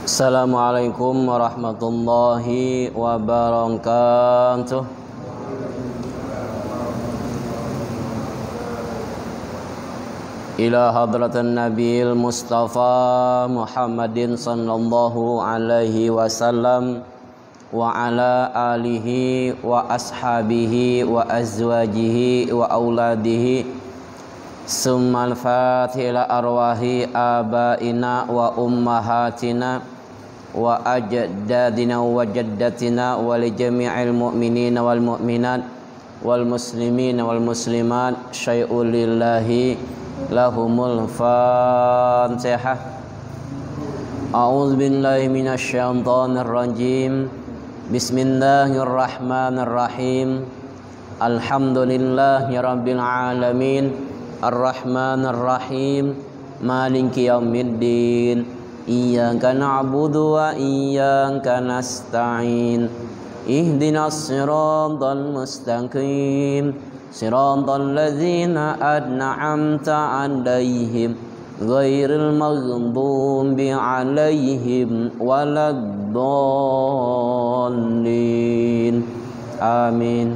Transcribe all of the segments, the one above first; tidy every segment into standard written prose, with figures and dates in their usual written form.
Assalamualaikum warahmatullahi wabarakatuh. Ila hadratan Nabil Mustafa Muhammadin sallallahu alaihi wasallam wa ala alihi wa ashabihi wa azwajihi wa auladihi. Summal fatih ila arwahi abaina wa ummahatina wa ajdadina wa jaddatina wa li jami'il mu'minina wal mu'minat wal muslimina wal muslimat syai'ul lillahi lahumul fatihah. A'udzu billahi minasy syaithanir rajim. Bismillahirrahmanirrahim. Alhamdulillahi rabbil alamin. Ar-Rahmanir Rahim. Maliki yaumiddin. Iyyaka na'budu wa iyyaka nasta'in. Ihdinas siratal mustaqim. Siratal ladzina an'amta 'alaihim ghairil maghdubi 'alaihim waladdallin. Amin.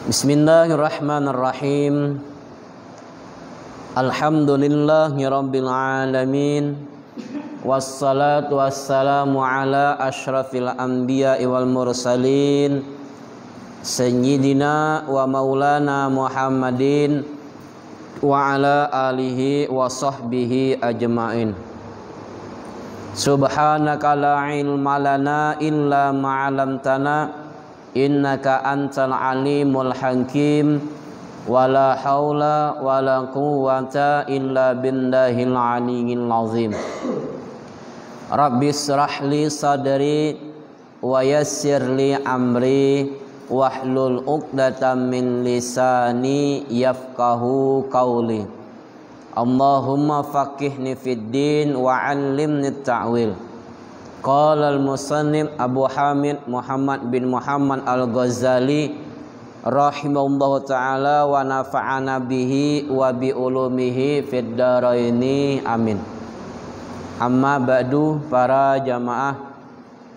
Bismillahirrahmanirrahim. Alhamdulillahi rabbil alamin. Wassalatu wassalamu ala asyrafil anbiya'i wal mursalin sayyidina wa maulana Muhammadin wa ala alihi wa sahbihi ajma'in. Subhanaka la ilma lana illa ma 'allamtana innaka antal alimul hakim. Wala haula wala quwwata illa billahil aliyyil azim. Rabbi israh li sadri wa yassir li amri wahlul 'uqdatam min lisani yafqahu qawli. Allahumma faqihni fid din wa 'allimni ta'wil. Qala al-musannif Abu Hamid Muhammad bin Muhammad al-Ghazali rahimahullahu ta'ala wa nafa'ana bihi wa bi ulumihi fid dharaini amin. Amma ba'du, para jamaah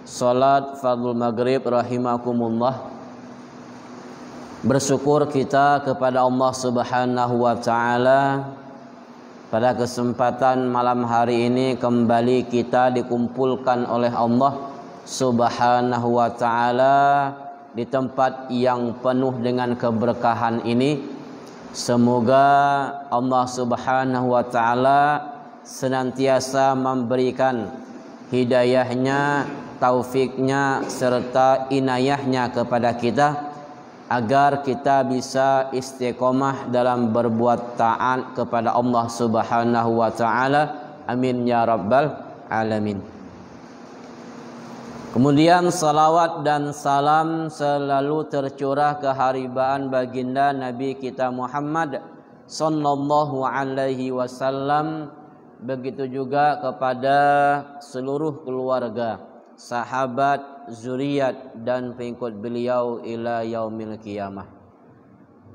salat fardhu maghrib rahimakumullah. Bersyukur kita kepada Allah Subhanahu wa ta'ala, pada kesempatan malam hari ini kembali kita dikumpulkan oleh Allah Subhanahu wa ta'ala di tempat yang penuh dengan keberkahan ini. Semoga Allah Subhanahu wa ta'ala senantiasa memberikan hidayahnya, taufiknya, serta inayahnya kepada kita, agar kita bisa istiqomah dalam berbuat taat kepada Allah Subhanahu wa ta'ala. Amin ya rabbal alamin. Kemudian salawat dan salam selalu tercurah keharibaan baginda Nabi kita Muhammad sallallahu alaihi wasallam, begitu juga kepada seluruh keluarga, sahabat, zuriat dan pengikut beliau ila yaumil qiyamah.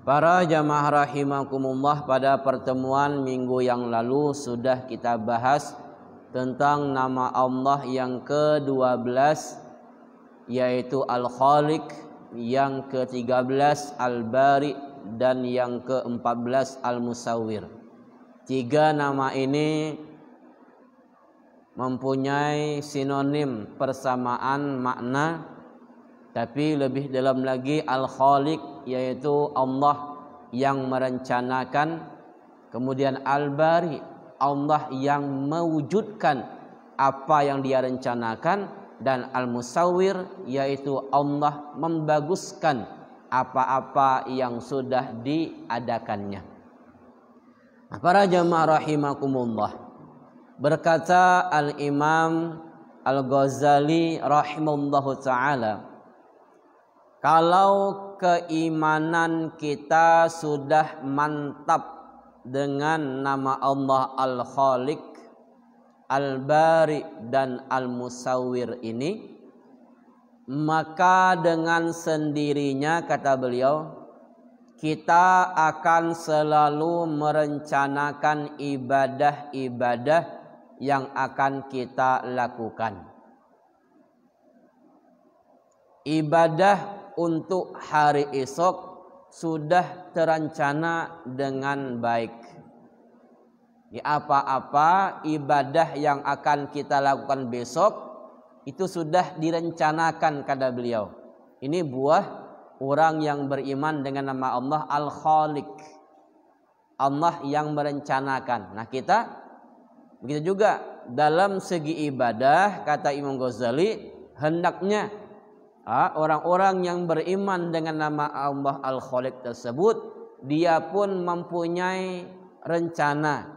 Para jamaah rahimakumullah, pada pertemuan minggu yang lalu sudah kita bahas tentang nama Allah yang ke-12, yaitu Al-Khaliq, yang ke-13 Al-Bari, dan yang ke-14 Al-Musawwir. Tiga nama ini mempunyai sinonim persamaan makna, tapi lebih dalam lagi Al-Khaliq, yaitu Allah yang merencanakan. Kemudian Al-Bari, Allah yang mewujudkan apa yang dia rencanakan. Dan Al-Musawwir, yaitu Allah membaguskan apa-apa yang sudah diadakannya. Para jamaah rahimakumullah, berkata Al-Imam Al-Ghazali rahimahullahu ta'ala, kalau keimanan kita sudah mantap dengan nama Allah Al-Khaliq, Al-Bari dan Al-Musawwir ini, maka dengan sendirinya, kata beliau, kita akan selalu merencanakan ibadah-ibadah yang akan kita lakukan. Ibadah untuk hari esok sudah terencana dengan baik. Di apa-apa ibadah yang akan kita lakukan besok itu sudah direncanakan, kata beliau. Ini buah orang yang beriman dengan nama Allah Al-Khaliq. Allah yang merencanakan. Nah, kita begitu juga dalam segi ibadah, kata Imam Ghazali, hendaknya orang-orang yang beriman dengan nama Allah Al-Khaliq tersebut, dia pun mempunyai rencana,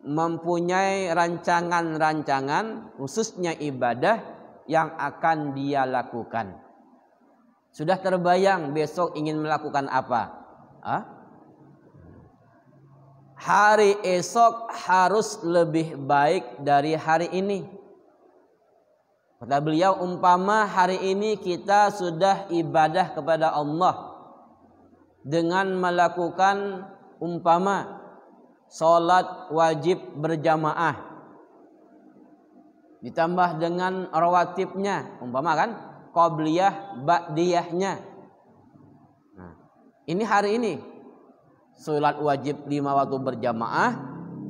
mempunyai rancangan-rancangan khususnya ibadah yang akan dia lakukan. Sudah terbayang besok ingin melakukan apa? Hari esok harus lebih baik dari hari ini. Kata beliau, umpama hari ini kita sudah ibadah kepada Allah dengan melakukan umpama sholat wajib berjamaah ditambah dengan rawatibnya, umpama kan qabliyah ba'diyahnya. Nah, ini hari ini sholat wajib 5 waktu berjamaah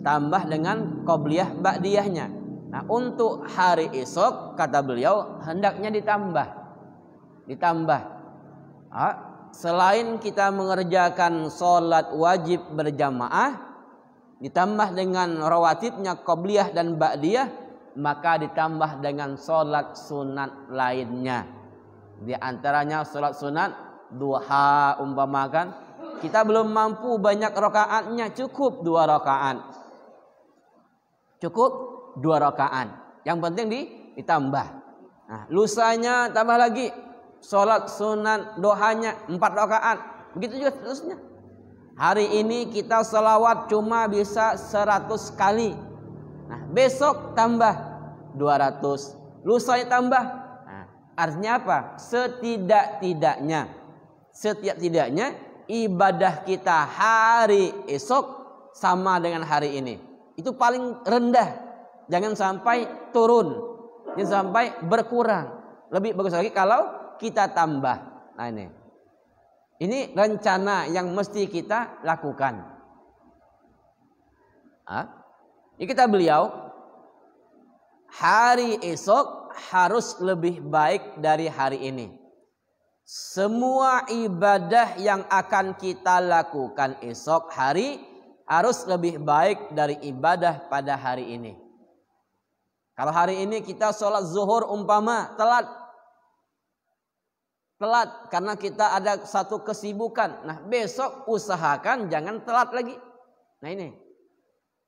tambah dengan qabliyah ba'diyahnya. Nah, untuk hari esok kata beliau hendaknya ditambah. Selain kita mengerjakan sholat wajib berjamaah ditambah dengan rawatibnya qabliyah dan ba'diyah, maka ditambah dengan sholat sunat lainnya. Di antaranya sholat sunat duha, umpamakan kita belum mampu banyak rakaatnya, cukup 2 rakaat. Cukup 2 rakaat. Yang penting ditambah. Nah, lusanya tambah lagi sholat sunat duhanya 4 rakaat. Begitu juga seterusnya. Hari ini kita selawat cuma bisa 100 kali. Nah, besok tambah 200. Lusanya tambah. Nah, artinya apa? Setidak-tidaknya ibadah kita hari esok sama dengan hari ini. Itu paling rendah. Jangan sampai turun. Jangan sampai berkurang. Lebih bagus lagi kalau kita tambah. Nah, ini rencana yang mesti kita lakukan. Ini kata beliau, hari esok harus lebih baik dari hari ini. Semua ibadah yang akan kita lakukan esok hari harus lebih baik dari ibadah pada hari ini. Kalau hari ini kita sholat zuhur umpama telat karena kita ada satu kesibukan. Nah, besok usahakan jangan telat lagi. Nah, ini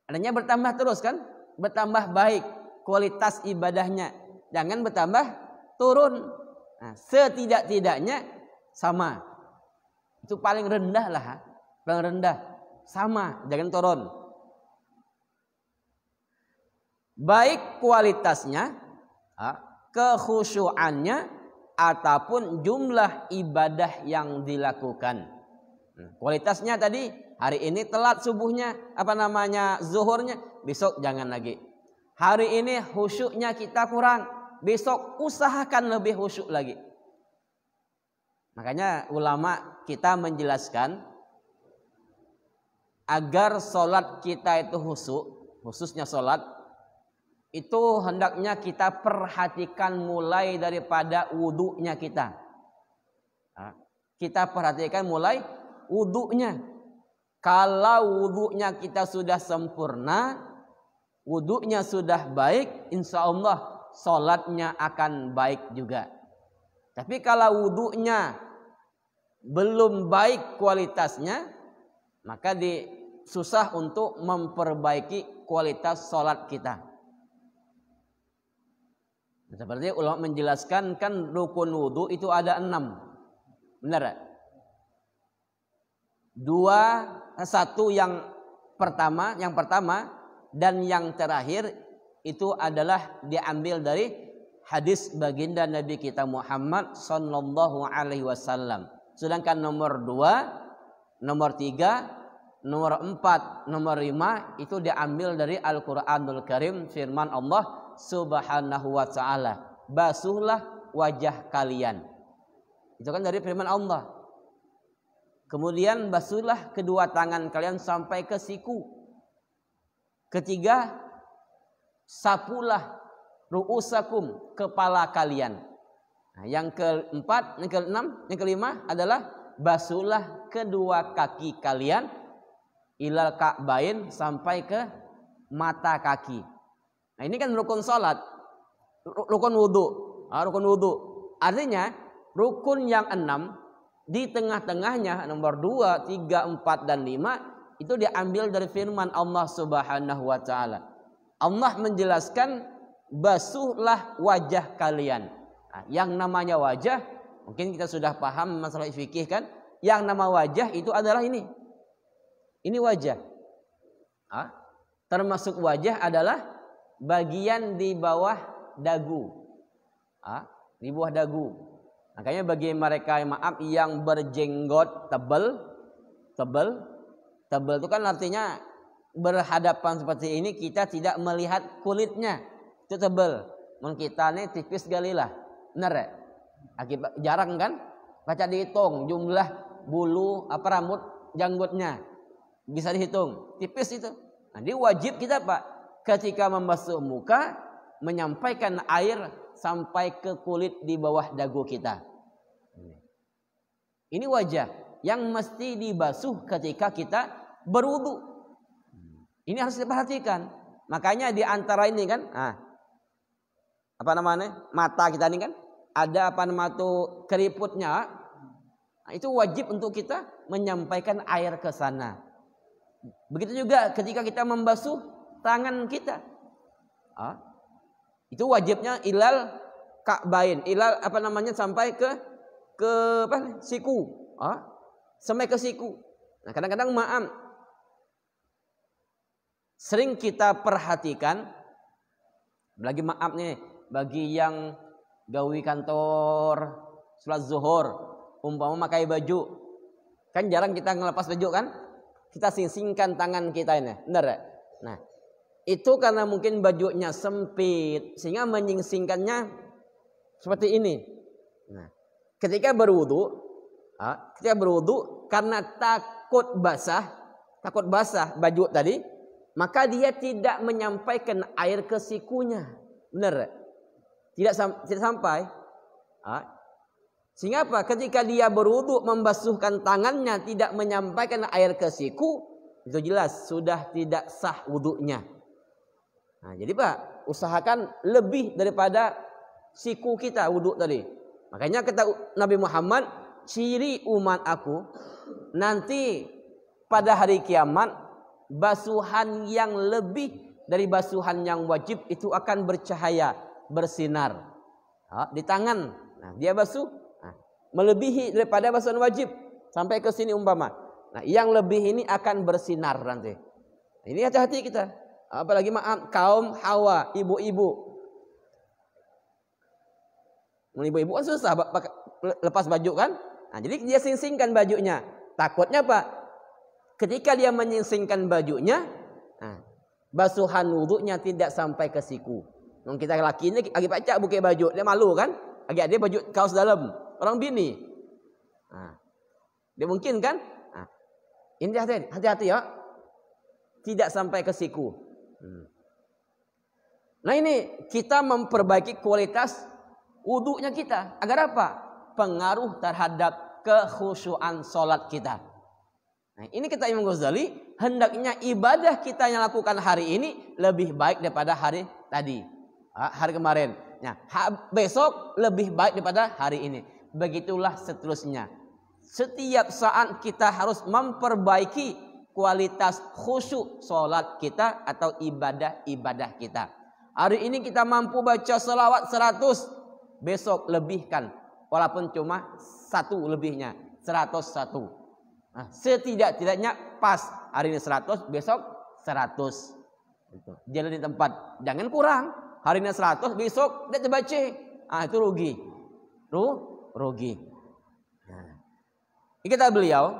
adanya bertambah terus kan, bertambah baik kualitas ibadahnya, jangan bertambah turun. Nah, setidak-tidaknya sama. Itu paling rendah lah, paling rendah sama, jangan turun. Baik kualitasnya, kekhusyuannya, ataupun jumlah ibadah yang dilakukan. Kualitasnya tadi, hari ini telat subuhnya, zuhurnya, besok jangan lagi. Hari ini khusyuknya kita kurang, besok usahakan lebih khusyuk lagi. Makanya ulama kita menjelaskan agar sholat kita itu khusyuk, khususnya sholat itu hendaknya kita perhatikan mulai daripada wudunya kita. Kita perhatikan mulai wudunya. Kalau wudunya kita sudah sempurna, wudunya sudah baik, insya Allah sholatnya akan baik juga. Tapi kalau wudunya belum baik kualitasnya, maka susah untuk memperbaiki kualitas sholat kita. Seperti ulama menjelaskan kan rukun wudu itu ada 6. Benar? 1 yang pertama dan yang terakhir itu adalah diambil dari hadis baginda Nabi kita Muhammad sallallahu alaihi wasallam. Sedangkan nomor 2, nomor 3 nomor 4, nomor 5 itu diambil dari Al-Qur'anul Karim, firman Allah Subhanahu wa taala, basuhlah wajah kalian. Itu kan dari firman Allah. Kemudian basuhlah kedua tangan kalian sampai ke siku. Ketiga, sapulah ru'usakum, kepala kalian. Nah, yang keempat, yang keenam, yang kelima adalah basuhlah kedua kaki kalian ilal ka'bain, sampai ke mata kaki. Nah, ini kan rukun salat, rukun wudu, rukun wudu. Artinya rukun yang 6 di tengah-tengahnya nomor 2, 3, 4 dan 5 itu diambil dari firman Allah Subhanahu wa taala. Allah menjelaskan basuhlah wajah kalian. Nah, yang namanya wajah, mungkin kita sudah paham masalah fikih kan? Yang nama wajah itu adalah ini. Ini wajah. Termasuk wajah adalah bagian di bawah dagu. Di bawah dagu. Makanya bagi mereka yang berjenggot tebal itu kan artinya berhadapan seperti ini kita tidak melihat kulitnya. Itu tebal. Mun kita nih tipis galilah. Benar ya? Akibat jarang kan? Baca dihitung jumlah bulu rambut janggutnya. Bisa dihitung, tipis itu. Nah, dia wajib kita Pak ketika membasuh muka menyampaikan air sampai ke kulit di bawah dagu kita. Ini wajah yang mesti dibasuh ketika kita berwudu. Ini harus diperhatikan. Makanya di antara ini kan, mata kita ini kan ada keriputnya. Nah, itu wajib untuk kita menyampaikan air ke sana. Begitu juga ketika kita membasuh tangan kita. Itu wajibnya ilal ka'bain, sampai ke siku. Sampai ke siku. Nah, kadang-kadang sering kita perhatikan, bagi yang gawe kantor salat zuhur, umpama pakai baju, kan jarang kita ngelepas baju kan? Kita sing-singkan tangan kita ini, benar ya? Nah, itu karena mungkin bajunya sempit sehingga menyingsingkannya seperti ini. Nah, ketika berwudu karena takut basah baju tadi, maka dia tidak menyampaikan air ke sikunya, benar? Tidak sampai. Sehingga apa? Ketika dia berwudu membasuhkan tangannya tidak menyampaikan air ke siku, itu jelas sudah tidak sah wudunya. Nah, jadi Pak, usahakan lebih daripada siku kita wudu tadi. Makanya kata Nabi Muhammad, ciri umat aku nanti pada hari kiamat basuhan yang lebih dari basuhan yang wajib itu akan bercahaya, bersinar di tangan. Nah, dia basuh melebihi daripada basuhan wajib sampai ke sini umpama. Nah, yang lebih ini akan bersinar nanti. Ini hati-hati kita. Apalagi kaum hawa, ibu-ibu. Ibu-ibu kan susah lepas baju kan? Nah, jadi dia sing-singkan bajunya. Takutnya Pak, ketika dia menyingsingkan bajunya, basuhan wudunya tidak sampai ke siku. Kita laki ini lagi pacak buka baju, dia malu kan? Lagi ada baju kaos dalam. Orang bini. Dia mungkin kan? Ini hati-hati ya. Tidak sampai ke siku. Nah, ini kita memperbaiki kualitas wudunya kita. Agar apa? Pengaruh terhadap kekhusyuan salat kita. Nah, ini kata Imam Ghazali, hendaknya ibadah kita yang lakukan hari ini lebih baik daripada hari tadi. Hari kemarin. Nah, besok lebih baik daripada hari ini. Begitulah seterusnya. Setiap saat kita harus memperbaiki kualitas khusyuk solat kita atau ibadah-ibadah kita. Hari ini kita mampu baca selawat 100, besok lebihkan. Walaupun cuma 1 lebihnya, 101. Nah, setidak-tidaknya pas. Hari ini 100, besok 100. Jalan di tempat. Jangan kurang. Hari ini 100, besok dia terbaca. Itu rugi. Rugi. Nah, ini kata beliau,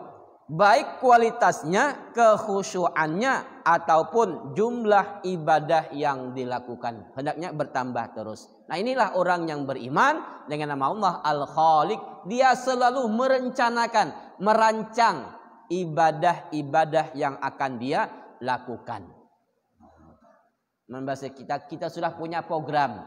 baik kualitasnya, kekhusyuannya, ataupun jumlah ibadah yang dilakukan. Hendaknya bertambah terus. Nah, inilah orang yang beriman dengan nama Allah Al-Khaliq. Dia selalu merencanakan, merancang ibadah-ibadah yang akan dia lakukan. Membahas kita sudah punya program.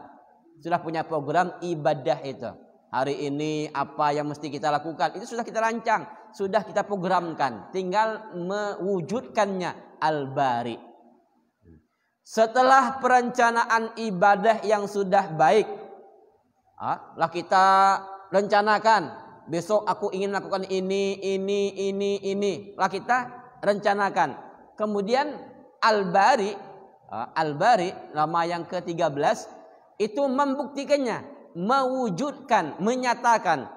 Sudah punya program ibadah itu. Hari ini apa yang mesti kita lakukan, itu sudah kita rancang, sudah kita programkan, tinggal mewujudkannya Al-Bari. Setelah perencanaan ibadah yang sudah baik, lah kita rencanakan, besok aku ingin melakukan ini, lah kita rencanakan. Kemudian Al-Bari, nama yang ke-13, itu membuktikannya, mewujudkan, menyatakan.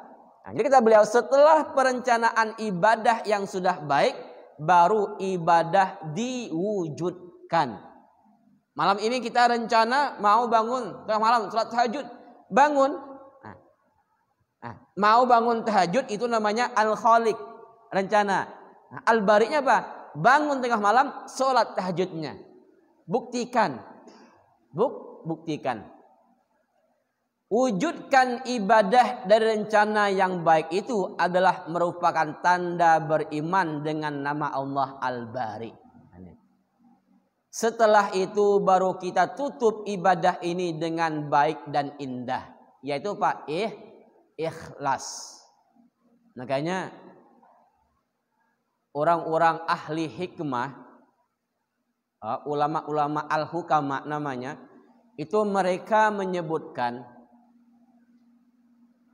Nah, jadi kata beliau, setelah perencanaan ibadah yang sudah baik, baru ibadah diwujudkan. Malam ini kita rencana mau bangun tengah malam salat tahajud, bangun. Mau bangun tahajud itu namanya Al-Khaliq, rencana. Nah, Al-Bari'nya apa? Bangun tengah malam salat tahajudnya. Buktikan. Buktikan. Wujudkan ibadah dari rencana yang baik itu adalah merupakan tanda beriman dengan nama Allah Al-Bari. Setelah itu baru kita tutup ibadah ini dengan baik dan indah, yaitu Pak ikhlas. Makanya orang-orang ahli hikmah, ulama-ulama al-hukama namanya, itu mereka menyebutkan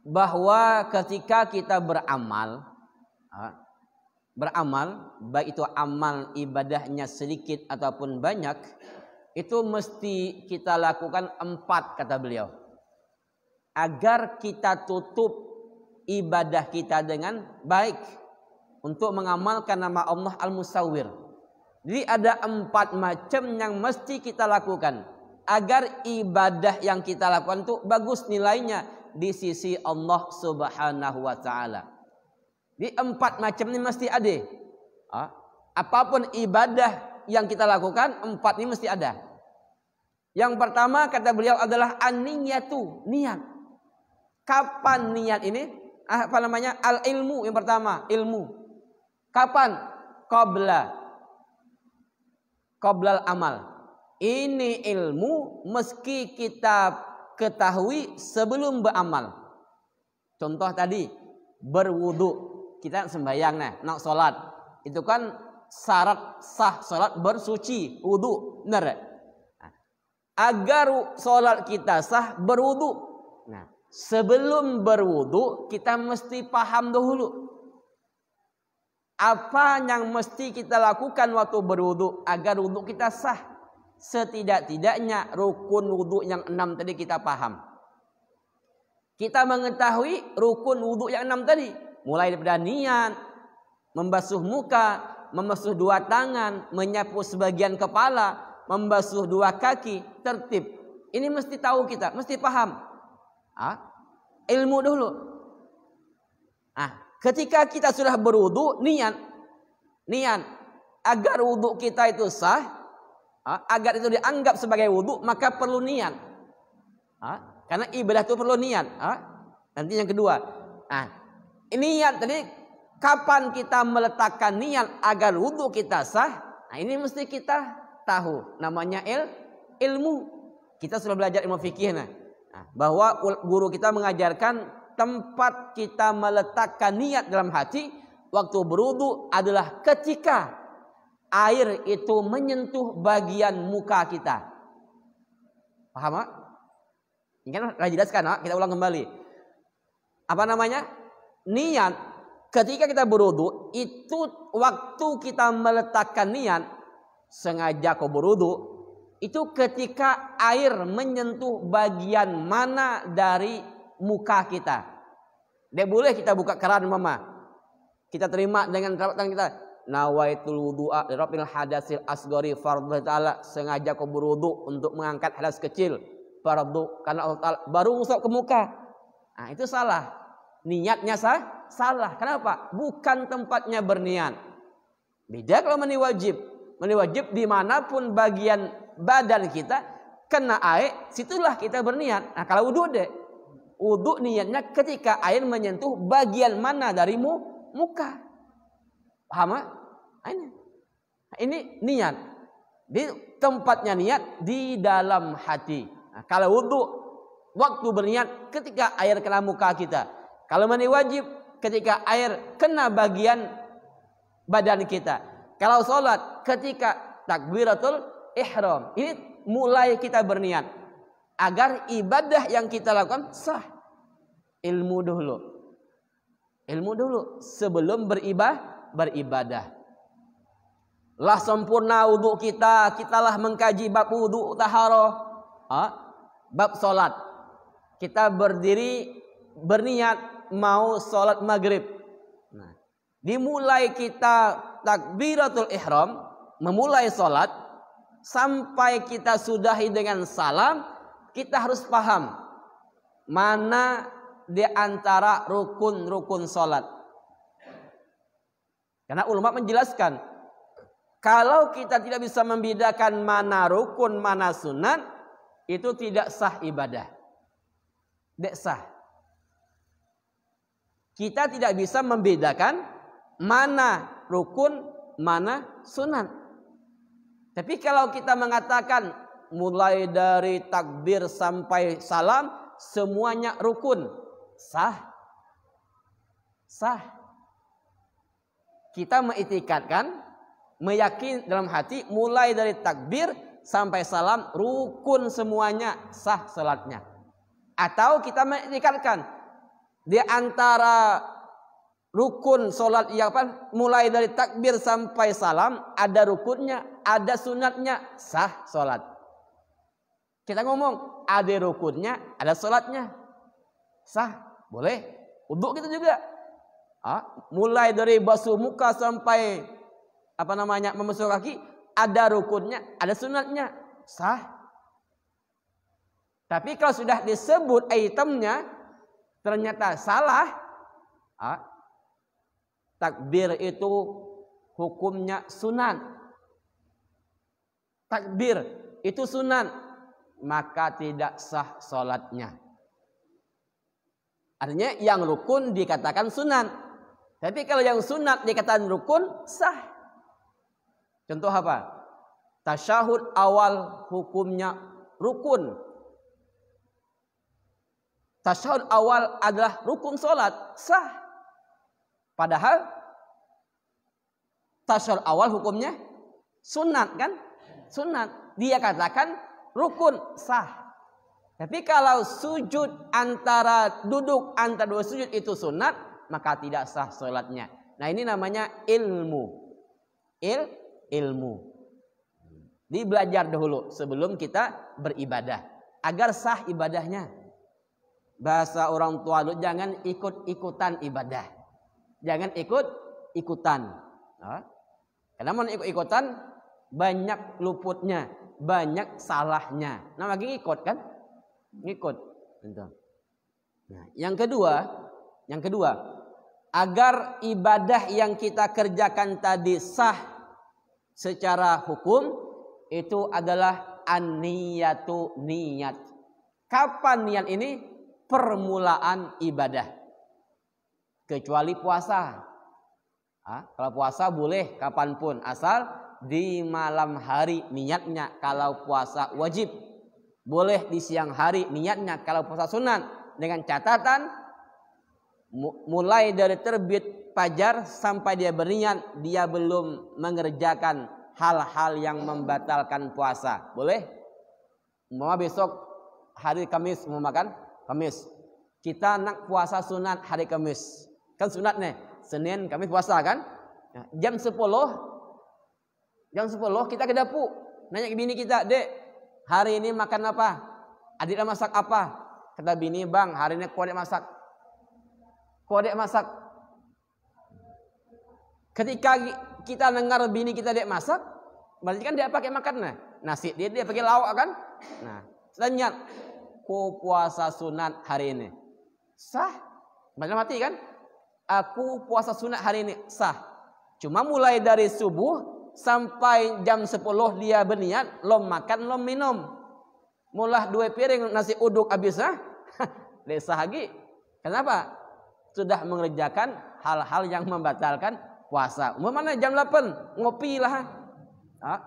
bahwa ketika kita beramal, baik itu amal ibadahnya sedikit ataupun banyak, itu mesti kita lakukan 4, kata beliau, agar kita tutup ibadah kita dengan baik untuk mengamalkan nama Allah Al-Musawwir. Jadi ada 4 macam yang mesti kita lakukan agar ibadah yang kita lakukan itu bagus nilainya di sisi Allah Subhanahu wa taala. Di 4 macam ini mesti ada. Apapun ibadah yang kita lakukan, 4 ini mesti ada. Yang pertama kata beliau adalah an-niyatu, niat. Kapan niat ini? Apa namanya? Al-ilmu yang pertama, ilmu. Kapan? Qoblal amal. Ini ilmu meski kita ketahui sebelum beramal. Contoh tadi, berwudu. Kita sembahyang nak salat. Itu kan syarat sah salat bersuci, wudu, benar? Agar salat kita sah, berwudu. Nah, sebelum berwudu kita mesti paham dahulu apa yang mesti kita lakukan waktu berwudu agar wudu kita sah. Setidak-tidaknya rukun wudu yang 6 tadi kita paham. Kita mengetahui rukun wudu yang 6 tadi, mulai daripada niat, membasuh muka, membasuh 2 tangan, menyapu sebagian kepala, membasuh 2 kaki, tertib. Ini mesti tahu kita, mesti paham. Ilmu dulu. Ketika kita sudah berwudu, niat agar wudu kita itu sah, agar itu dianggap sebagai wudu, maka perlu niat. Karena ibadah itu perlu niat. Nanti yang kedua, niat tadi kapan kita meletakkan niat agar wudu kita sah? Nah, ini mesti kita tahu. Namanya ilmu. Kita sudah belajar ilmu fikih bahwa guru kita mengajarkan tempat kita meletakkan niat dalam hati waktu berwudu adalah ketika air itu menyentuh bagian muka kita. Paham? Ini kan sudah jelaskan, kita ulang kembali. Apa namanya? Niat ketika kita berwudu itu waktu kita meletakkan niat sengaja kau berwudu itu ketika air menyentuh bagian mana dari muka kita. Dia boleh kita buka keran mama. Kita terima dengan telapak tangan kita. Nawaitul wudu'a li rabbil hadasil asghari fardhu ta'ala, sengaja kau berwudu untuk mengangkat hadas kecil, fardu karena Allah Ta'ala, baru ngusap ke muka. Nah, itu salah. niatnya salah. Kenapa? Bukan tempatnya berniat. Beda kalau mandi wajib. Mandi wajib dimanapun bagian badan kita kena air, situlah kita berniat. Nah kalau wudhu deh, wudhu niatnya ketika air menyentuh bagian mana dari muka. Paham? Ini niat. Di tempatnya niat di dalam hati. Nah, kalau wudhu waktu berniat ketika air kena muka kita. Kalau mandi wajib ketika air kena bagian badan kita. Kalau sholat ketika takbiratul ihram. Ini mulai kita berniat agar ibadah yang kita lakukan sah. Ilmu dulu sebelum beribadah. Lah sempurna wudhu kita lah mengkaji bab wudhu taharah, bab sholat. Kita berdiri berniat mau sholat maghrib. Nah, dimulai kita takbiratul ihram, memulai sholat, sampai kita sudahi dengan salam, kita harus paham mana di antara rukun-rukun sholat. Karena ulama menjelaskan, kalau kita tidak bisa membedakan mana rukun, mana sunat, itu tidak sah ibadah. Tidak sah. Kita tidak bisa membedakan mana rukun, mana sunat. Tapi kalau kita mengatakan mulai dari takbir sampai salam semuanya rukun, sah. Sah. Kita mengitikadkan, meyakini dalam hati mulai dari takbir sampai salam rukun semuanya, sah salatnya. Atau kita mengitikadkan di antara rukun salat yang mulai dari takbir sampai salam ada rukunnya, ada sunatnya, sah salat. Kita ngomong ada rukunnya, ada salatnya, sah, boleh. Wudhu kita juga. Mulai dari basuh muka sampai membasuh kaki, ada rukunnya, ada sunatnya, sah. Tapi kalau sudah disebut itemnya ternyata salah, takbir itu hukumnya sunat. Takbir itu sunat, maka tidak sah sholatnya. Artinya yang rukun dikatakan sunat. Tapi kalau yang sunat dikatakan rukun, sah. Contoh apa? Tasyahud awal hukumnya rukun. Tasyahud awal adalah rukun sholat, sah. Padahal tasyahud awal hukumnya sunat kan? Sunat. Dia katakan rukun, sah. Tapi kalau sujud duduk antara dua sujud itu sunat, maka tidak sah sholatnya. Nah ini namanya ilmu. Ilmu. Di belajar dahulu sebelum kita beribadah agar sah ibadahnya. Bahasa orang tua lu jangan ikut-ikutan ibadah. Jangan ikut-ikutan. Karena mau ikut-ikutan banyak luputnya, banyak salahnya. Nah, lagi ikut kan? Ngikut. Nah, yang kedua, agar ibadah yang kita kerjakan tadi sah secara hukum, itu adalah an-niyatu, niat. Kapan niat ini? Permulaan ibadah. Kecuali puasa. Kalau puasa boleh kapanpun, asal di malam hari niatnya kalau puasa wajib. Boleh di siang hari niatnya kalau puasa sunat. Dengan catatan mulai dari terbit fajar sampai dia berniat, dia belum mengerjakan hal-hal yang membatalkan puasa. Boleh? Mau besok hari Kamis mau makan Kamis. Kita nak puasa sunat hari Kamis. Kan sunat nih. Senin, Kamis puasa kan? Nah, jam 10 kita ke dapur. Nanya ke bini kita, "Dek, hari ini makan apa? Adik masak apa?" Kata bini, "Bang, hari ini kodek masak." Kodek masak. Ketika kita dengar bini kita dek masak, berarti kan dia pakai makan nasi, dia pakai lauk kan? Nah, tanya, "Ku puasa sunat hari ini." Sah? Dalam hati kan? Aku puasa sunat hari ini sah. Cuma mulai dari subuh sampai jam 10 dia berniat lom makan lom minum. Mulah 2 piring nasi uduk habis sah lagi. Kenapa? Sudah mengerjakan hal-hal yang membatalkan puasa. Umpamanya jam 8 ngopi lah.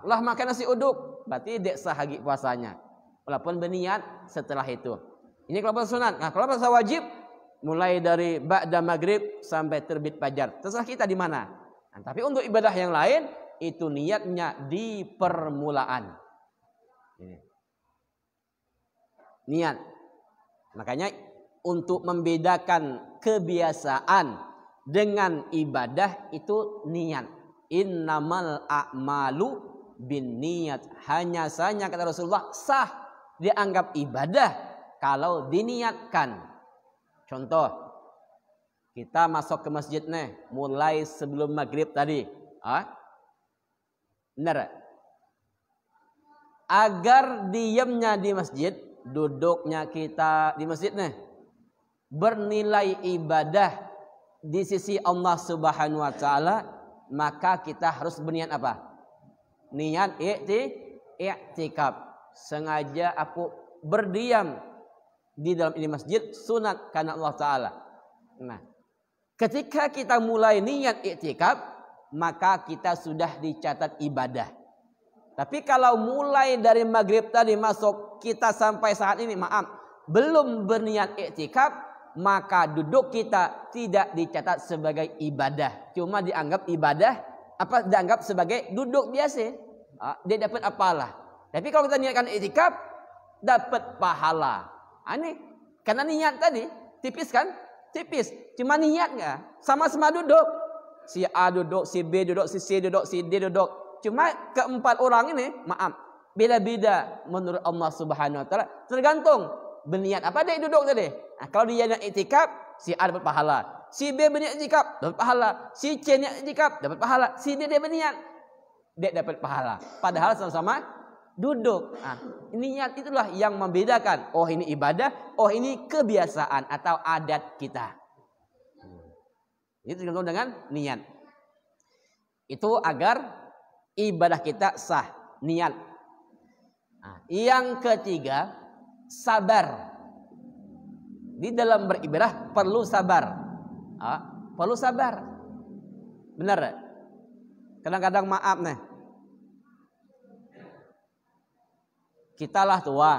Lah makan nasi uduk, berarti dek sah lagi puasanya. Walaupun berniat setelah itu. Ini kalau puasa sunat. Nah, kalau puasa wajib mulai dari ba'da maghrib sampai terbit fajar. Terserah kita di mana. Nah, tapi untuk ibadah yang lain itu niatnya di permulaan. Ini. Niat. Makanya untuk membedakan kebiasaan dengan ibadah itu niat. Innamal a'malu bin niat. Hanya saja kata Rasulullah sah dianggap ibadah kalau diniatkan. Contoh, kita masuk ke masjid nih, mulai sebelum maghrib tadi. Benar? Agar diamnya di masjid, duduknya kita di masjid nih, bernilai ibadah di sisi Allah Subhanahu wa taala, maka kita harus berniat apa? Niat i'tikaf. Sengaja aku berdiam di dalam ini masjid sunat karena Allah taala. Nah, ketika kita mulai niat i'tikaf, maka kita sudah dicatat ibadah. Tapi kalau mulai dari maghrib tadi masuk kita sampai saat ini, maaf, belum berniat i'tikaf, maka duduk kita tidak dicatat sebagai ibadah. Cuma dianggap ibadah, dianggap sebagai duduk biasa. Dia dapat apalah. Tapi kalau kita niatkan i'tikaf, dapat pahala. Aneh, karena niat tadi tipis kan? Tipis. Cuma niat nggak? Sama-sama duduk. Si A duduk, si B duduk, si C duduk, si D duduk. Cuma keempat orang ini, maaf, beda-beda menurut Allah Subhanahu wa taala. Tergantung berniat apa dia duduk tadi. Nah, kalau dia niat i'tikaf, si A dapat pahala. Si B berniat i'tikaf, dapat pahala. Si C niat i'tikaf, dapat pahala. Si D dia berniat, dia dapat pahala. Padahal sama-sama duduk. Nah, niat itulah yang membedakan. Oh ini ibadah, oh ini kebiasaan atau adat kita. Itu tergantung dengan niat. Itu agar ibadah kita sah, niat. Nah, yang ketiga, sabar. Di dalam beribadah perlu sabar. Perlu sabar. Benar? Kadang-kadang maaf nih. Kita lah tua.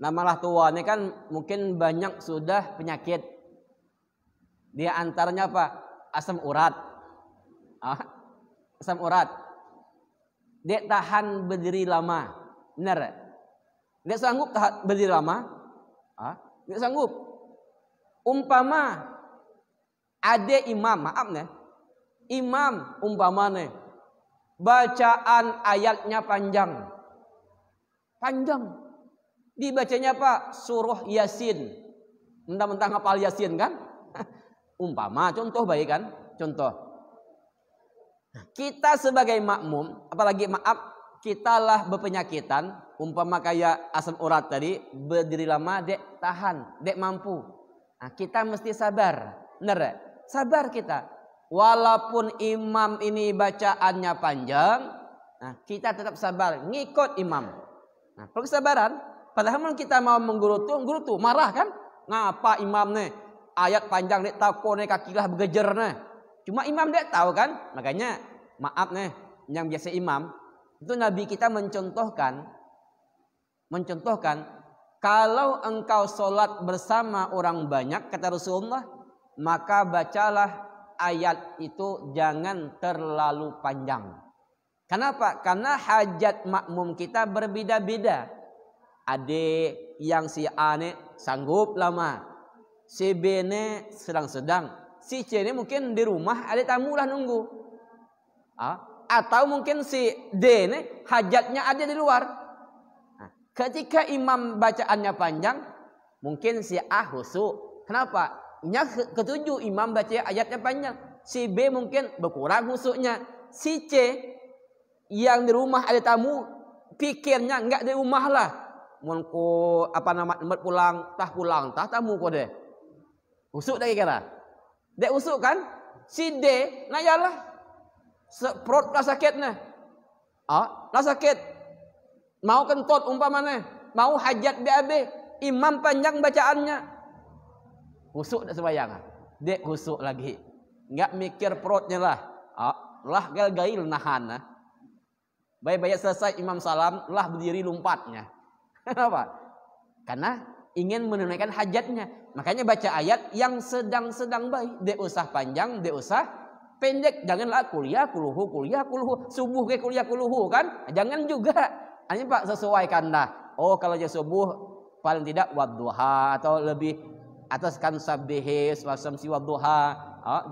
Namalah tua ini kan mungkin banyak sudah penyakit. Dia antaranya apa? Asam urat. Asam urat. Dia tahan berdiri lama. Benar? Dia sanggup tahan berdiri lama? Dia sanggup. Umpama ada imam, maaf nih. Imam umpama nih. Bacaan ayatnya panjang. Panjang. Dibacanya apa? Surah Yasin. Mentang-mentang hafal Yasin kan? Umpama, contoh baik kan? Contoh. Kita sebagai makmum, apalagi maaf, kitalah berpenyakitan, umpama kayak asam urat tadi, berdiri lama, dek tahan, dek mampu. Nah, kita mesti sabar. Benar? Sabar kita. Walaupun imam ini bacaannya panjang, nah, kita tetap sabar, ngikut imam. Nah, perlu kesabaran. Padahal kita mau menggerutu, marah kan? Ngapa imam nih? Ayat panjang dek tahu nih kakilah bergejer nih. Cuma imam dek tahu kan? Makanya maaf nih, yang biasa imam itu Nabi kita mencontohkan kalau engkau sholat bersama orang banyak kata Rasulullah, maka bacalah ayat itu jangan terlalu panjang. Kenapa? Karena hajat makmum kita berbeda-beda. Ada yang si A nih sanggup lama, si B nih sedang-sedang, si C nih mungkin di rumah ada tamu lah nunggu. Atau mungkin si D nih hajatnya ada di luar. Nah, ketika imam bacaannya panjang, mungkin si A husuk. Kenapa? Yang ketujuh imam baca ayatnya panjang. Si B mungkin berkurang husuknya. Si C yang di rumah ada tamu, pikirnya enggak di rumah lah. Mun ko pulang tah tamu ko deh. Husuk dah kira. Dek husuk kan? Si D, nah yalah. Perut lah sakitnya. Lah sakit. Mau kentut umpamanya. Mau hajat BAB. Imam panjang bacaannya. Husuk dah sembahyang. Dek husuk lagi. Enggak mikir perutnya lah. Lah gal-gail nahan. Baik-baik selesai imam salam, lah berdiri lompatnya. Kenapa? Karena ingin menunaikan hajatnya. Makanya baca ayat yang sedang-sedang baik. Dek usah panjang, dek usah pendek. Janganlah kuliah kuluhu. Subuh ke kuliah kuluhu kan? Jangan juga. Hanya Pak sesuaikan dah. Oh kalau je subuh paling tidak wadduha atau lebih ataskan sabbihis wasamsi wadduha.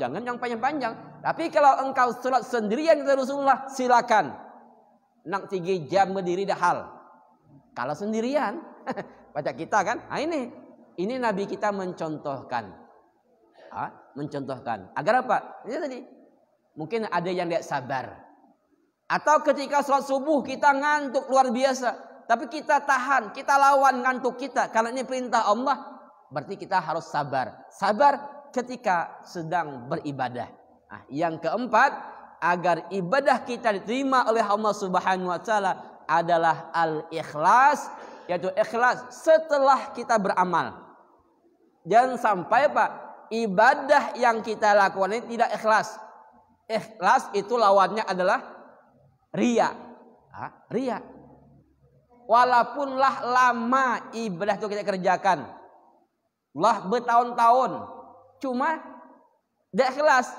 Jangan yang panjang-panjang. Tapi kalau engkau salat sendirian kata Rasulullah, silakan. Nak 3 jam berdiri dah hal. Kalau sendirian, baca kita kan? Ini Nabi kita mencontohkan. Mencontohkan. Agar apa? Ini tadi. Mungkin ada yang tidak sabar. Atau ketika sholat subuh kita ngantuk luar biasa. Tapi kita tahan, kita lawan ngantuk kita. Karena ini perintah Allah, berarti kita harus sabar. Sabar ketika sedang beribadah. Yang keempat, agar ibadah kita diterima oleh Allah Subhanahu wa taala adalah al-ikhlas, yaitu ikhlas setelah kita beramal. Jangan sampai Pak, ibadah yang kita lakukan ini tidak ikhlas. Ikhlas itu lawannya adalah riya. Riya. Walaupunlah lama ibadah itu kita kerjakan, lah bertahun-tahun, cuma tidak ikhlas.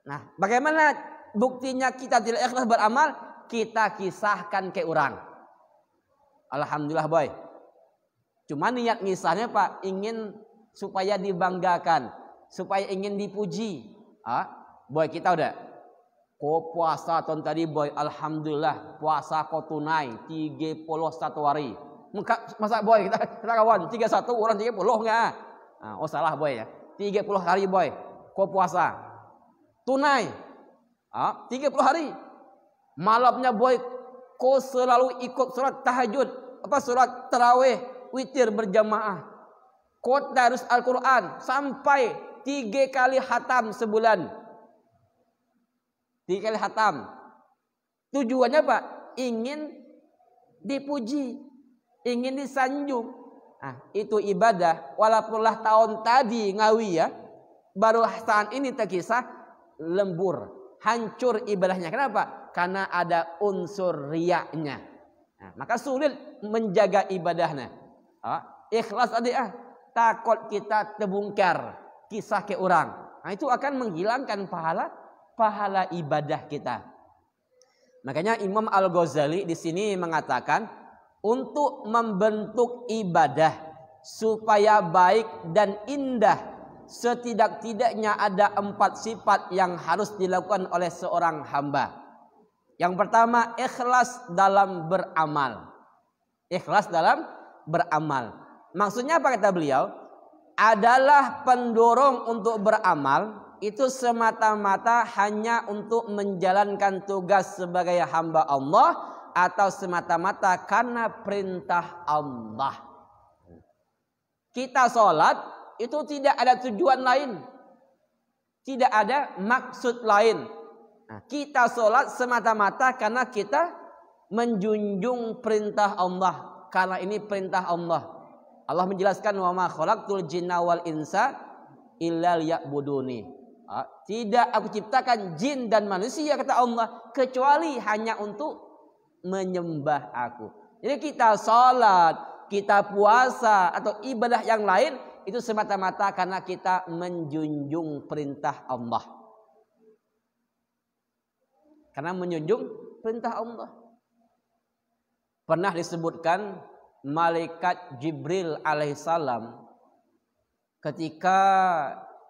Nah, bagaimana buktinya kita tidak ikhlas beramal? Kita kisahkan ke orang. Alhamdulillah boy. Cuma niat ngisahnya Pak, ingin supaya dibanggakan, supaya ingin dipuji. Boy kita udah. Kau puasa tahun tadi boy, alhamdulillah puasa kau tunai 31 hari. Masa boy kita kawan 31 orang 30 enggak? Oh salah boy ya. 30 hari boy, kau puasa tunai. 30 hari. Malamnya boy, kau selalu ikut sholat tahajud, sholat tarawih, witir berjamaah. Kau darus Al-Quran sampai 3 kali khatam sebulan. 3 kali khatam. Tujuannya Pak, ingin dipuji, ingin disanjung. Itu ibadah. Walaupunlah tahun tadi ngawi ya, baru saat ini terkisah lembur, hancur ibadahnya. Kenapa? Karena ada unsur riyaknya. Maka sulit menjaga ibadahnya. Ikhlas tadi takut kita terbongkar kisah ke orang. Itu akan menghilangkan pahala ibadah kita. Makanya Imam Al-Ghazali di sini mengatakan untuk membentuk ibadah supaya baik dan indah, setidak-tidaknya ada 4 sifat yang harus dilakukan oleh seorang hamba. Yang pertama, ikhlas dalam beramal. Ikhlas dalam beramal. Maksudnya apa kata beliau? Adalah pendorong untuk beramal itu semata-mata hanya untuk menjalankan tugas sebagai hamba Allah atau semata-mata karena perintah Allah. Kita sholat itu tidak ada tujuan lain, tidak ada maksud lain. Kita sholat semata-mata karena kita menjunjung perintah Allah. Karena ini perintah Allah. Allah menjelaskan wa ma khalaqtul jinna wal insa illa liya'buduni. Tidak aku ciptakan jin dan manusia kata Allah kecuali hanya untuk menyembah aku. Jadi kita sholat, kita puasa atau ibadah yang lain itu semata-mata karena kita menjunjung perintah Allah. Karena menjunjung perintah Allah. Pernah disebutkan malaikat Jibril alaihissalam ketika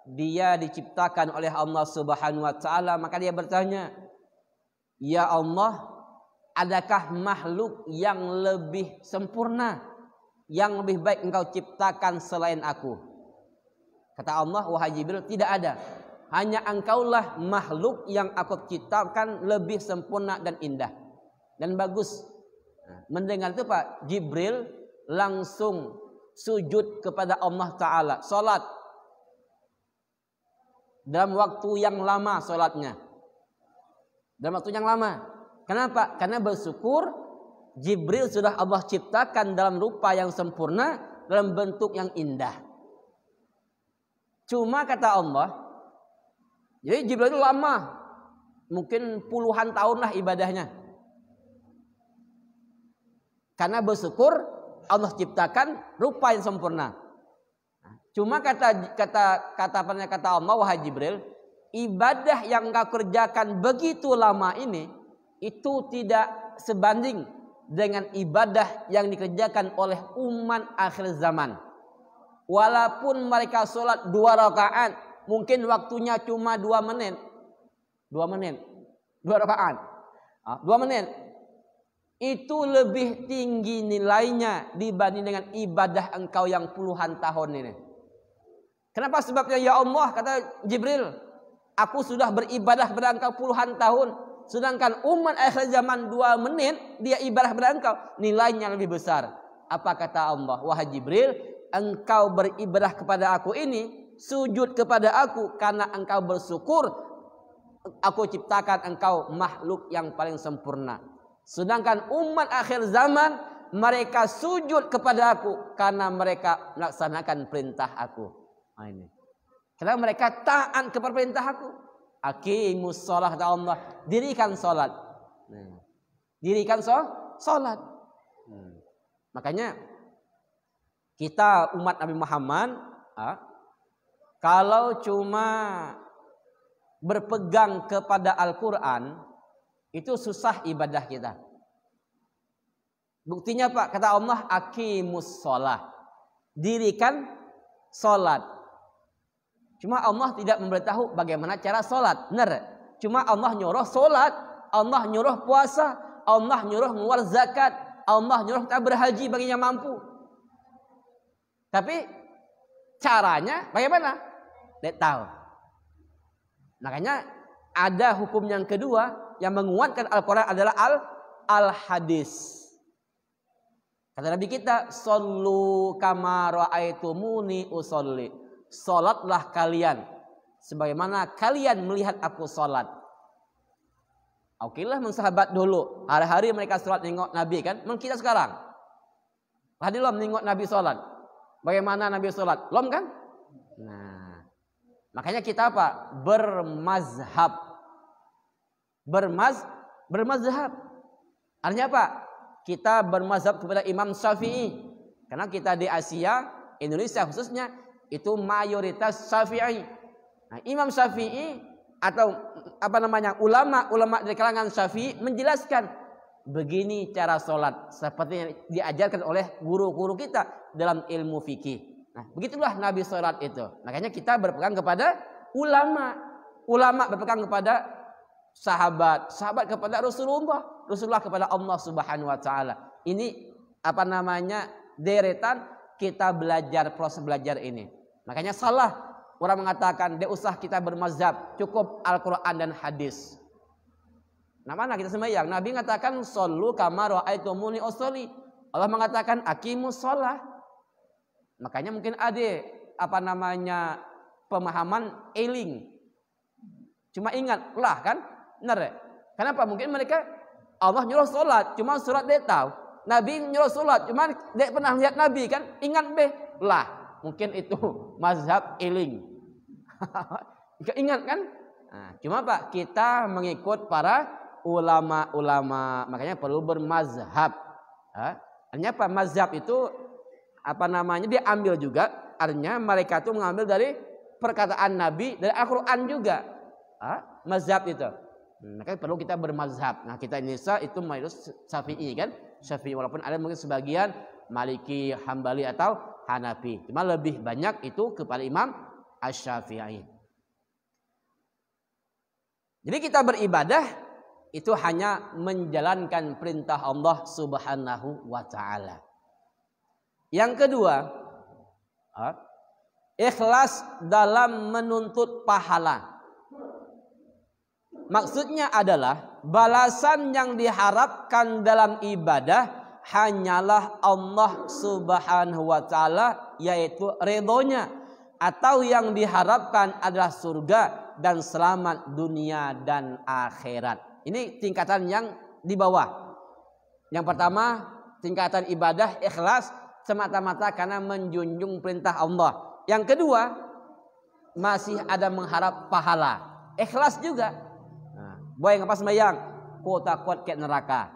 dia diciptakan oleh Allah Subhanahu wa taala, maka dia bertanya, "Ya Allah, adakah makhluk yang lebih sempurna, yang lebih baik engkau ciptakan selain aku?" Kata Allah, "Wahai Jibril, tidak ada. Hanya engkaulah makhluk yang aku ciptakan lebih sempurna dan indah dan bagus." Mendengar itu Pak, Jibril langsung sujud kepada Allah Ta'ala, salat. dalam waktu yang lama sholatnya. Dalam waktu yang lama. Kenapa? Karena bersyukur Jibril sudah Allah ciptakan dalam rupa yang sempurna, dalam bentuk yang indah. Cuma kata Allah, jadi Jibril itu lama, mungkin puluhan tahun lah ibadahnya. Karena bersyukur Allah ciptakan rupa yang sempurna. Cuma kata Allah, wahai Jibril, ibadah yang engkau kerjakan begitu lama ini itu tidak sebanding dengan ibadah yang dikerjakan oleh umat akhir zaman. Walaupun mereka sholat 2 rakaat, mungkin waktunya cuma 2 menit. 2 rakaat. 2 menit. Itu lebih tinggi nilainya dibanding dengan ibadah engkau yang puluhan tahun ini. Kenapa? Sebabnya ya Allah, kata Jibril, aku sudah beribadah kepada engkau puluhan tahun. Sedangkan umat akhir zaman 2 menit dia ibadah kepada engkau, nilainya lebih besar. Apa kata Allah? Wahai Jibril, engkau beribadah kepada aku ini, sujud kepada aku karena engkau bersyukur aku ciptakan engkau makhluk yang paling sempurna. Sedangkan umat akhir zaman mereka sujud kepada aku karena mereka melaksanakan perintah aku. Nah, ini. Karena mereka taat kepada perintah aku. Aqimus shalah, kata Allah, dirikan salat. Dirikan salat. Makanya kita umat Nabi Muhammad, kalau cuma berpegang kepada Al-Quran, itu susah ibadah kita. Buktinya Pak, kata Allah, aqimus shalah, dirikan salat. Cuma Allah tidak memberitahu bagaimana cara sholat. Benar. Cuma Allah nyuruh sholat, Allah nyuruh puasa, Allah nyuruh mengeluarkan zakat, Allah nyuruh kita berhaji baginya mampu. Tapi caranya bagaimana? Tidak tahu. Makanya ada hukum yang kedua yang menguatkan Al-Quran adalah al-hadis. Kata Nabi kita, "Shollu kama ra'aitumuni usolli." Salatlah kalian sebagaimana kalian melihat aku salat. Okelah mensahabat dulu. Hari-hari mereka salat nengok Nabi kan. Memang kita sekarang. Tadi belum nengok Nabi salat. Bagaimana Nabi salat? Belum kan? Nah, makanya kita apa? Bermazhab. Bermazhab. Artinya apa? Kita bermazhab kepada Imam Syafi'i. Karena kita di Asia, Indonesia khususnya, itu mayoritas Syafi'i. Nah, Imam Syafi'i atau ulama dari kalangan Syafi'i menjelaskan begini cara sholat seperti yang diajarkan oleh guru-guru kita dalam ilmu fikih. Nah, begitulah Nabi sholat itu. Makanya kita berpegang kepada ulama. Ulama berpegang kepada sahabat, sahabat kepada Rasulullah kepada Allah Subhanahu wa taala. Ini deretan kita belajar, proses belajar ini. Makanya salah orang mengatakan tidak usah kita bermazhab, cukup Al-Quran dan hadis. Nah, mana kita sembahyang? Nabi mengatakan shollu kama ra'aitumuni usolli. Allah mengatakan aqimus shalah. Makanya mungkin ada pemahaman eling. Cuma ingat lah kan? Benar ya? Kenapa? Mungkin mereka Allah nyuruh sholat, cuma surat dia tahu. Nabi nyuruh sholat, cuma dia pernah lihat Nabi kan? Ingat lah. Mungkin itu mazhab eling. Ingat kan? Nah, cuma Pak, kita mengikut para ulama-ulama. Makanya perlu bermazhab. Artinya apa? Mazhab itu diambil juga. Artinya mereka itu mengambil dari perkataan Nabi, dari Al-Quran juga. Mazhab itu. Makanya perlu kita bermazhab. Nah, kita Indonesia itu mayoritas Syafi'i kan? Syafi'i, walaupun ada mungkin sebagian Maliki, Hambali atau Hanafi. Cuma lebih banyak itu kepada Imam Asy-Syafi'i. Jadi kita beribadah itu hanya menjalankan perintah Allah Subhanahu wa taala. Yang kedua, ikhlas dalam menuntut pahala. Maksudnya adalah balasan yang diharapkan dalam ibadah hanyalah Allah Subhanahu wa taala, yaitu ridhonya. atau yang diharapkan adalah surga dan selamat dunia dan akhirat. Ini tingkatan yang di bawah. Yang pertama, tingkatan ibadah ikhlas semata-mata karena menjunjung perintah Allah. Yang kedua, masih ada mengharap pahala. Ikhlas juga. Boy ngapa sembahyang? Ku takut ke neraka.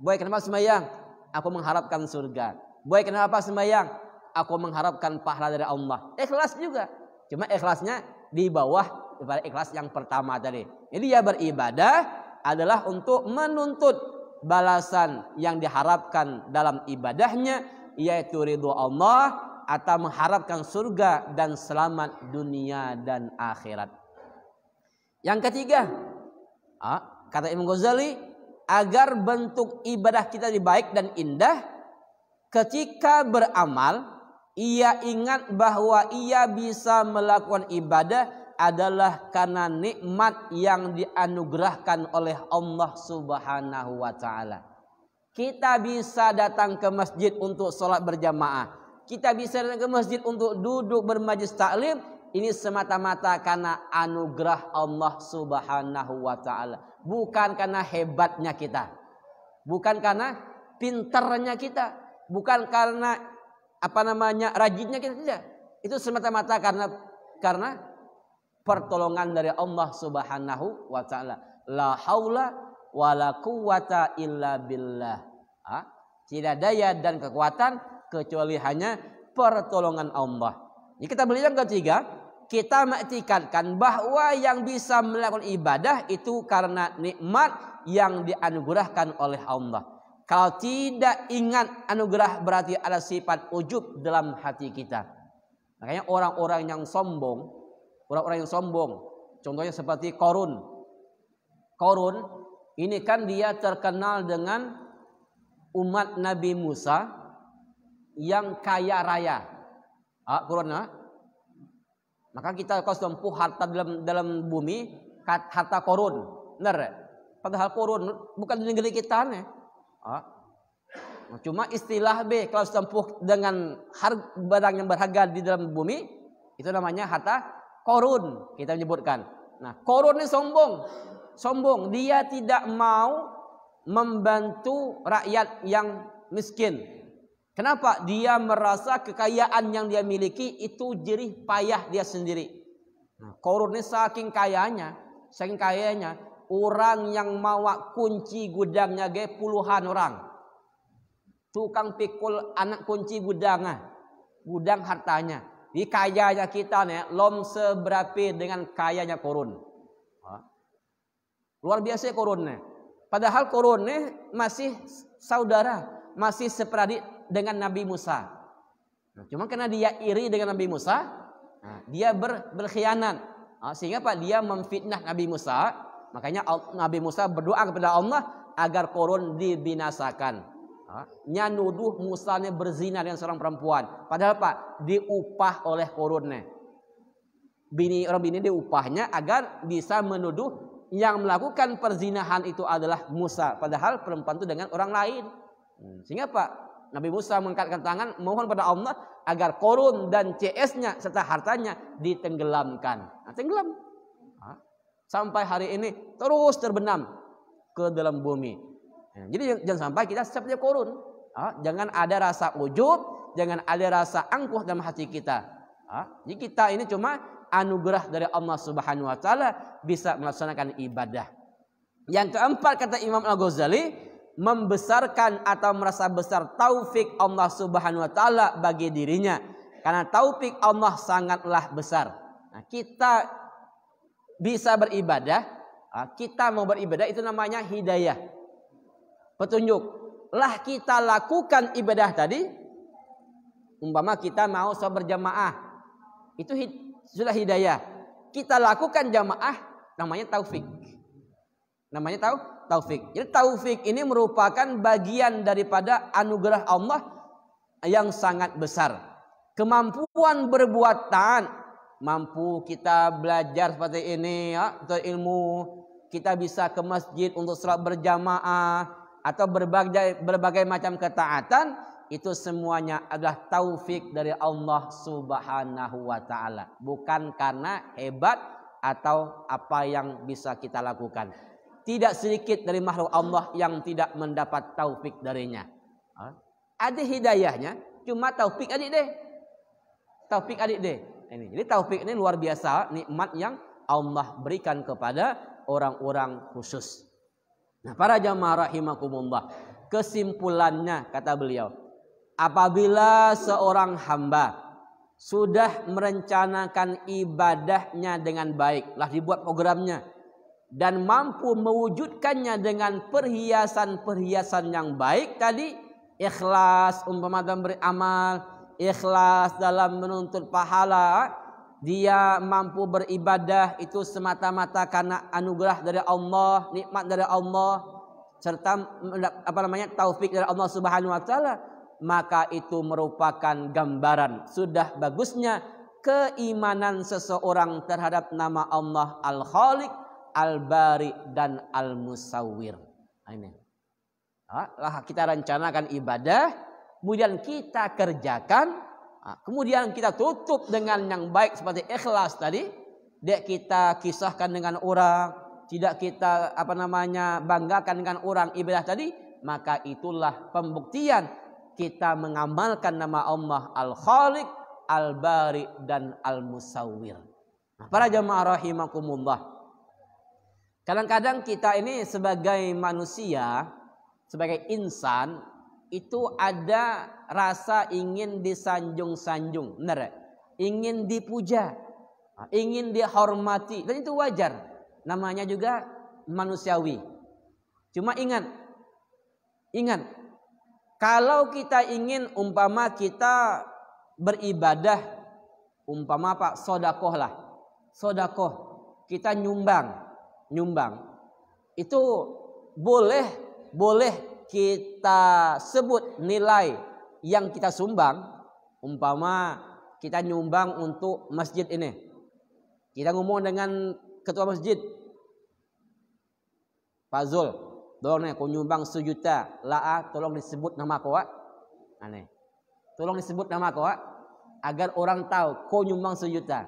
Boy kenapa sembahyang? Aku mengharapkan surga. Boy kenapa sembahyang? Aku mengharapkan pahala dari Allah. Ikhlas juga. Cuma ikhlasnya di bawah daripada ikhlas yang pertama tadi. Jadi ya beribadah adalah untuk menuntut balasan yang diharapkan dalam ibadahnya, yaitu ridho Allah atau mengharapkan surga dan selamat dunia dan akhirat. Yang ketiga, kata Imam Ghazali, agar bentuk ibadah kita lebih baik dan indah, ketika beramal, ia ingat bahwa ia bisa melakukan ibadah adalah karena nikmat yang dianugerahkan oleh Allah Subhanahu wa taala. Kita bisa datang ke masjid untuk sholat berjamaah. Kita bisa datang ke masjid untuk duduk bermajlis taklim. Ini semata-mata karena anugerah Allah Subhanahu wa taala. Bukan karena hebatnya kita. Bukan karena pintarnya kita. Bukan karena rajinnya kita, tidak. Itu semata-mata karena pertolongan dari Allah Subhanahu wa taala. La haula wala quwata illa billah. Tidak daya dan kekuatan kecuali hanya pertolongan Allah. Jadi kita belajar yang ketiga, kita mengiktikadkan bahwa yang bisa melakukan ibadah itu karena nikmat yang dianugerahkan oleh Allah. Kalau tidak ingat anugerah berarti ada sifat ujub dalam hati kita. Makanya orang-orang yang sombong, contohnya seperti Qarun. Qarun ini kan dia terkenal dengan umat Nabi Musa yang kaya raya. Qarun, maka kita kalau tempuh harta dalam bumi, harta Qarun, benar? Padahal Qarun bukan di negeri kita nih. Cuma istilah kalau tempuh dengan barang yang berharga di dalam bumi, itu namanya harta Qarun kita menyebutkan. Nah, Qarun ini sombong. Dia tidak mau membantu rakyat yang miskin. Kenapa? Dia merasa kekayaan yang dia miliki itu jerih payah dia sendiri. Nah, Qarun ini saking kayanya, orang yang mawa kunci gudangnya puluhan orang. Tukang pikul anak kunci gudang hartanya. Di kayanya kita nih, lom seberapa dengan kayanya Qarun. Luar biasa Qarun nih. Padahal Qarun nih masih saudara, masih seperadik dengan Nabi Musa. Cuma karena dia iri dengan Nabi Musa, dia berkhianat. Sehingga dia memfitnah Nabi Musa. Makanya Nabi Musa berdoa kepada Allah agar Qarun dibinasakan. Nuduh Musa ini berzina dengan seorang perempuan. Padahal diupah oleh Qarun. Orang bini diupahnya agar bisa menuduh yang melakukan perzinahan itu adalah Musa. Padahal perempuan itu dengan orang lain. Sehingga Nabi Musa mengangkatkan tangan mohon pada Allah agar Qarun dan CS-nya serta hartanya ditenggelamkan. Tenggelam. Sampai hari ini terus terbenam ke dalam bumi. Jadi jangan sampai kita seperti Qarun. Jangan ada rasa ujub, jangan ada rasa angkuh dalam hati kita. Jadi kita ini cuma anugerah dari Allah Subhanahu wa taala bisa melaksanakan ibadah. Yang keempat kata Imam Al-Ghazali, membesarkan atau merasa besar taufik Allah Subhanahu wa taala bagi dirinya. Karena taufik Allah sangatlah besar. Nah, kita bisa beribadah, kita mau beribadah itu namanya hidayah. Petunjuk. Lah kita lakukan ibadah tadi, umpama kita mau sholat berjamaah, itu sudah hidayah. Kita lakukan jamaah, namanya taufik. Taufik. Jadi taufik ini merupakan bagian daripada anugerah Allah yang sangat besar. Kemampuan berbuat taat, mampu kita belajar seperti ini, atau ilmu, kita bisa ke masjid untuk salat berjamaah atau berbagai macam ketaatan, itu semuanya adalah taufik dari Allah Subhanahu wa taala, bukan karena hebat atau apa yang bisa kita lakukan. Tidak sedikit dari makhluk Allah yang tidak mendapat taufik darinya. Ada hidayahnya, cuma taufik adik deh. Taufik adik deh. Jadi taufik ini luar biasa, nikmat yang Allah berikan kepada orang-orang khusus. Nah, para jamaah rahimakumullah, kesimpulannya kata beliau, apabila seorang hamba sudah merencanakan ibadahnya dengan baik, lah dibuat programnya, dan mampu mewujudkannya dengan perhiasan-perhiasan yang baik tadi, ikhlas umpama dalam beramal, ikhlas dalam menuntut pahala, dia mampu beribadah itu semata-mata karena anugerah dari Allah, nikmat dari Allah, serta taufik dari Allah Subhanahu wa taala, maka itu merupakan gambaran sudah bagusnya keimanan seseorang terhadap nama Allah Al-Khaliq, Al-Bari, dan Al-Musawwir. Ini. Lah kita rencanakan ibadah, kemudian kita kerjakan, kemudian kita tutup dengan yang baik seperti ikhlas tadi. Tidak kita kisahkan dengan orang, tidak kita banggakan dengan orang ibadah tadi, maka itulah pembuktian kita mengamalkan nama Allah Al-Khaliq, Al-Bari, dan Al-Musawwir. Nah, para jamaah rahimakumullah, kadang-kadang kita ini sebagai manusia, sebagai insan, itu ada rasa ingin disanjung-sanjung, benar? Ingin dipuja, ingin dihormati, dan itu wajar. Namanya juga manusiawi. Cuma ingat, kalau kita ingin umpama kita beribadah, umpama sodakoh lah, sodakoh, kita nyumbang, itu boleh kita sebut nilai yang kita sumbang. Umpama kita nyumbang untuk masjid ini, kita ngomong dengan ketua masjid, Pak Zul, tolong nih, kau nyumbang 1 juta, tolong disebut nama kau, tolong disebut nama kau, agar orang tahu kau nyumbang 1 juta.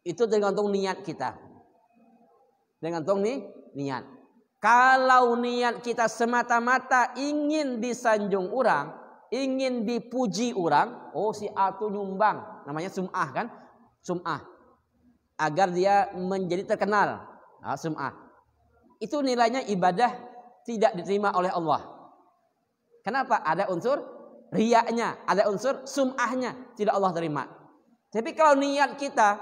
Itu tergantung niat kita, tergantung niat. Kalau niat kita semata-mata ingin disanjung orang, ingin dipuji orang, si A itu nyumbang, namanya sum'ah kan, sum'ah, agar dia menjadi terkenal, sum'ah. Itu nilainya ibadah tidak diterima oleh Allah. Kenapa? Ada unsur riyaknya, ada unsur sum'ahnya, tidak Allah terima. Tapi kalau niat kita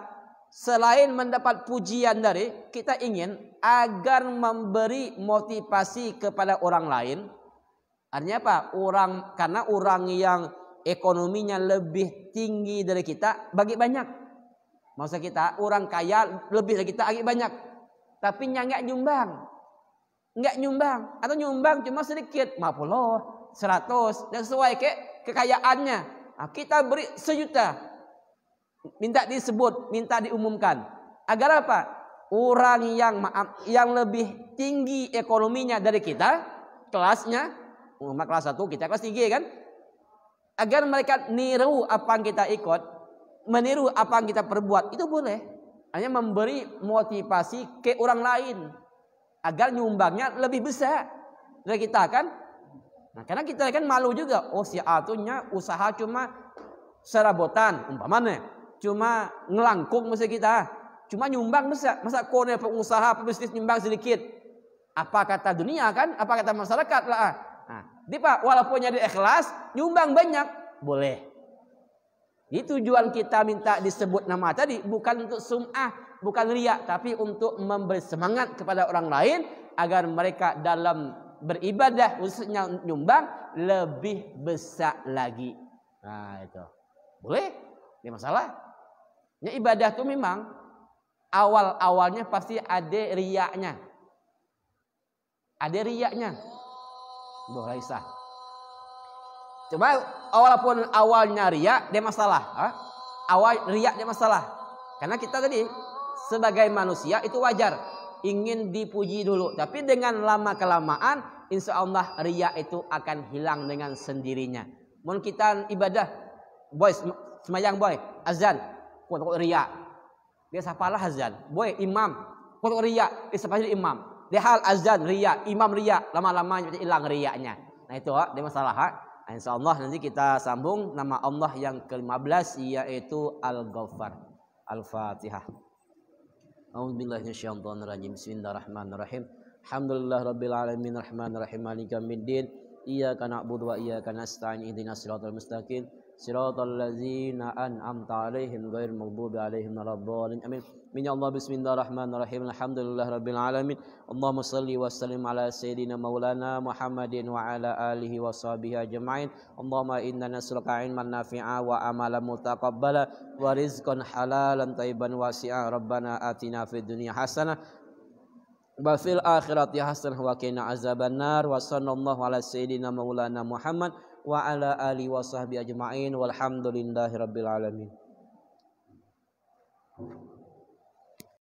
selain mendapat pujian dari, kita ingin agar memberi motivasi kepada orang lain. Artinya apa? Karena orang yang ekonominya lebih tinggi dari kita bagi banyak. Maksud kita orang kaya lebih dari kita bagi banyak, tapi nggak nyumbang, atau nyumbang cuma sedikit, 50, 100, dan sesuai kekayaannya. Kita beri 1 juta, minta disebut, minta diumumkan, agar apa? Orang yang lebih tinggi ekonominya dari kita, kelasnya, kelas 1, kita kelas 3 kan, agar mereka niru apa yang kita ikut, meniru apa yang kita perbuat, itu boleh. Hanya memberi motivasi ke orang lain agar nyumbangnya lebih besar dari kita kan. Nah, karena kita kan malu juga, si atunya usaha cuma serabotan, umpamanya cuma ngelangkung mesti kita, cuma nyumbang besar. Masa kone pengusaha pebisnis nyumbang sedikit? Apa kata dunia kan? Apa kata masyarakat lah? Nah, Pak, walaupun jadi ikhlas, nyumbang banyak, boleh. Itu tujuan kita minta disebut nama tadi, bukan untuk sum'ah, bukan riya, tapi untuk memberi semangat kepada orang lain agar mereka dalam beribadah, khususnya nyumbang, lebih besar lagi. Nah, itu boleh, tidak masalah. Ya, ibadah itu memang awal-awalnya pasti ada riyaknya. Ada riyaknya. Boleh sah. Cuma walaupun awalnya riya, dia masalah. Awal riya dia masalah. Karena kita tadi sebagai manusia itu wajar ingin dipuji dulu. Tapi dengan lama kelamaan insya Allah riya itu akan hilang dengan sendirinya. Mun kita ibadah, boy semayang boy, azan, kuat riya. Dia sapalah azan, boy imam, kuat riya, dia sapalah imam. Dia hal azan riya, imam riya, lama-lama hilang riyanya. Nah itu dia masalah. Nah, insya Allah nanti kita sambung nama Allah yang ke-15 yaitu Al-Ghaffar. Al-Fatihah. A'udzubillahi minasyaitonirrajim. Bismillahirrahmanirrahim. Alhamdulillahirabbil alamin arrahmanirrahim maliki yaumiddin. Iyyaka na'budu wa iyyaka nasta'in ihdinas siratal mustaqim. Siratal ladzina an'amta 'alaihim ghairil maghdubi 'alaihim waladdallin. Amin. Ya Allah bismillahirrahmanirrahim. Alhamdulillahirabbil alamin. Allahumma shalli wa sallim ala sayyidina maulana Muhammadin wa ala alihi wa sahbihi ajma'in. Allahumma inna nas'aluka 'ilman nafi'a wa amalan mutaqabbala wa rizqan halalan thayyiban wasi'a. Rabbana atina fid dunya hasanah wa fil akhirati hasanah wa qina azabannar. Wa sallallahu ala sayyidina maulana Muhammad wa ala alihi wa sahbihi ajma'in walhamdulillahi rabbil alamin.